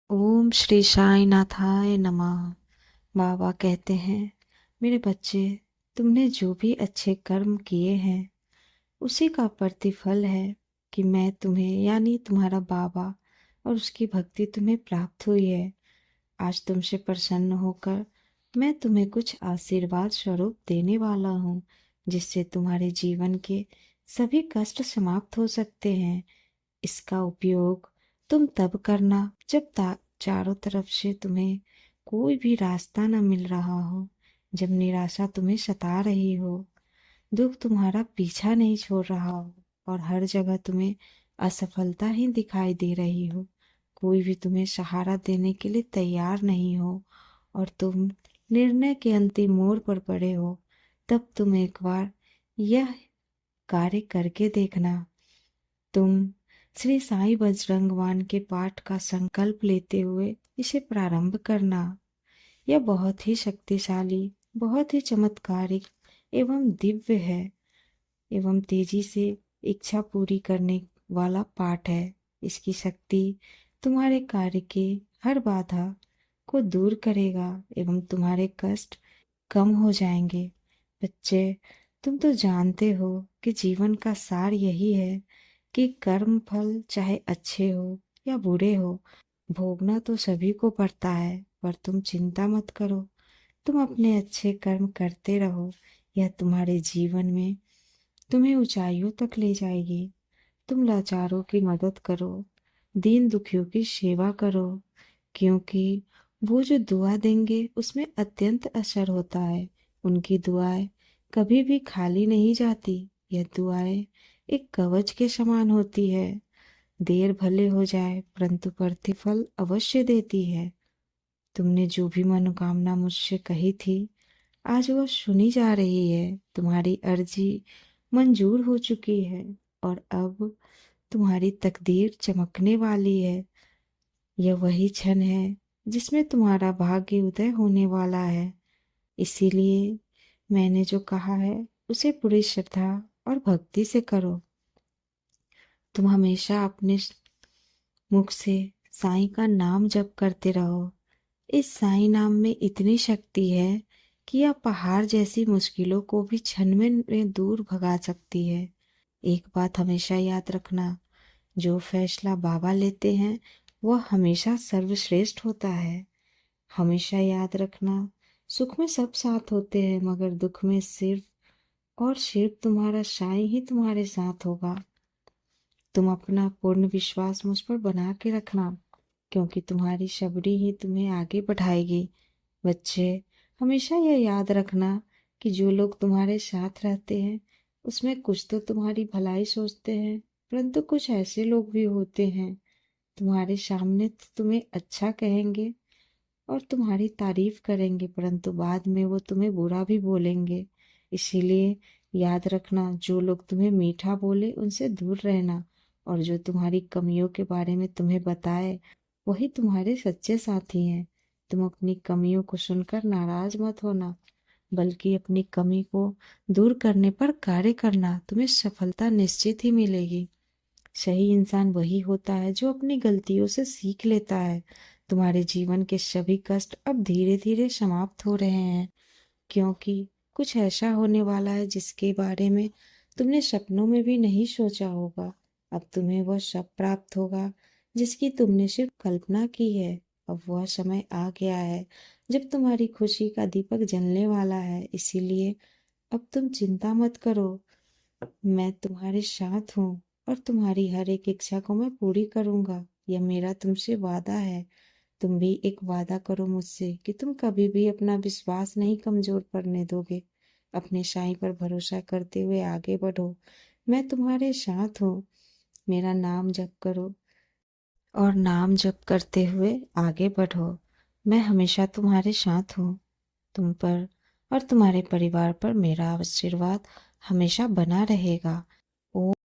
ओम श्री साई नाथाय नमः। बाबा कहते हैं, मेरे बच्चे, तुमने जो भी अच्छे कर्म किए हैं उसी का प्रतिफल है कि मैं तुम्हें यानी तुम्हारा बाबा और उसकी भक्ति तुम्हें प्राप्त हुई है। आज तुमसे प्रसन्न होकर मैं तुम्हें कुछ आशीर्वाद स्वरूप देने वाला हूँ, जिससे तुम्हारे जीवन के सभी कष्ट समाप्त हो सकते हैं। इसका उपयोग तुम तब करना जब चारों तरफ से तुम्हें कोई भी रास्ता न मिल रहा हो, जब निराशा तुम्हें सता रही हो, दुख तुम्हारा पीछा नहीं छोड़ रहा हो और हर जगह तुम्हें असफलता ही दिखाई दे रही हो। कोई भी तुम्हें सहारा देने के लिए तैयार नहीं हो और तुम निर्णय के अंतिम मोड़ पर पड़े हो, तब तुम एक बार यह कार्य करके देखना। तुम श्री साईं बजरंगवान के पाठ का संकल्प लेते हुए इसे प्रारंभ करना। यह बहुत ही शक्तिशाली, बहुत ही चमत्कारिक एवं दिव्य है एवं तेजी से इच्छा पूरी करने वाला पाठ है। इसकी शक्ति तुम्हारे कार्य के हर बाधा को दूर करेगा एवं तुम्हारे कष्ट कम हो जाएंगे। बच्चे, तुम तो जानते हो कि जीवन का सार यही है कि कर्म फल चाहे अच्छे हो या बुरे हो, भोगना तो सभी को पड़ता है। पर तुम चिंता मत करो, तुम अपने अच्छे कर्म करते रहो। यह तुम्हारे जीवन में तुम्हें ऊंचाइयों तक ले जाएगी। तुम लाचारों की मदद करो, दीन दुखियों की सेवा करो, क्योंकि वो जो दुआ देंगे उसमें अत्यंत असर होता है। उनकी दुआएं कभी भी खाली नहीं जाती। यह दुआएं एक कवच के समान होती है। देर भले हो जाए परंतु प्रतिफल अवश्य देती है। तुमने जो भी मनोकामना मुझसे कही थी, आज वह सुनी जा रही है। तुम्हारी अर्जी मंजूर हो चुकी है और अब तुम्हारी तकदीर चमकने वाली है। यह वही क्षण है जिसमें तुम्हारा भाग्य उदय होने वाला है। इसीलिए मैंने जो कहा है उसे पूरी श्रद्धा और भक्ति से करो। तुम हमेशा अपने मुख से साईं का नाम जप करते रहो। इस साईं नाम में इतनी शक्ति है कि यह पहाड़ जैसी मुश्किलों को भी क्षण में दूर भगा सकती है। एक बात हमेशा याद रखना, जो फैसला बाबा लेते हैं वह हमेशा सर्वश्रेष्ठ होता है। हमेशा याद रखना, सुख में सब साथ होते हैं मगर दुख में सिर्फ और सिर्फ तुम्हारा साईं ही तुम्हारे साथ होगा। तुम अपना पूर्ण विश्वास मुझ पर बना के रखना, क्योंकि तुम्हारी शबरी ही तुम्हें आगे बढ़ाएगी। बच्चे, हमेशा यह याद रखना कि जो लोग तुम्हारे साथ रहते हैं उसमें कुछ तो तुम्हारी भलाई सोचते हैं, परंतु कुछ ऐसे लोग भी होते हैं तुम्हारे सामने तो तुम्हें अच्छा कहेंगे और तुम्हारी तारीफ करेंगे, परंतु बाद में वो तुम्हें बुरा भी बोलेंगे। इसीलिए याद रखना, जो लोग तुम्हें मीठा बोले उनसे दूर रहना और जो तुम्हारी कमियों के बारे में तुम्हें बताए वही तुम्हारे सच्चे साथी हैं। तुम अपनी कमियों को सुनकर नाराज मत होना, बल्कि अपनी कमी को दूर करने पर कार्य करना। तुम्हें सफलता निश्चित ही मिलेगी। सही इंसान वही होता है जो अपनी गलतियों से सीख लेता है। तुम्हारे जीवन के सभी कष्ट अब धीरे धीरे समाप्त हो रहे हैं, क्योंकि कुछ ऐसा होने वाला है जिसके बारे में तुमने सपनों में भी नहीं सोचा होगा। अब तुम्हें वह सब प्राप्त होगा जिसकी तुमने सिर्फ कल्पना की है। अब वह समय आ गया है जब तुम्हारी खुशी का दीपक जलने वाला है। इसीलिए अब तुम चिंता मत करो, मैं तुम्हारे साथ हूँ और तुम्हारी हर एक इच्छा को मैं पूरी करूंगा। यह मेरा तुमसे वादा है। तुम भी एक वादा करो मुझसे कि तुम कभी भी अपना विश्वास नहीं कमजोर पड़ने दोगे। अपने साईं पर भरोसा करते हुए आगे बढ़ो। मैं तुम्हारे साथ हूँ। मेरा नाम जप करो और नाम जप करते हुए आगे बढ़ो। मैं हमेशा तुम्हारे साथ हूँ। तुम पर और तुम्हारे परिवार पर मेरा आशीर्वाद हमेशा बना रहेगा। ओम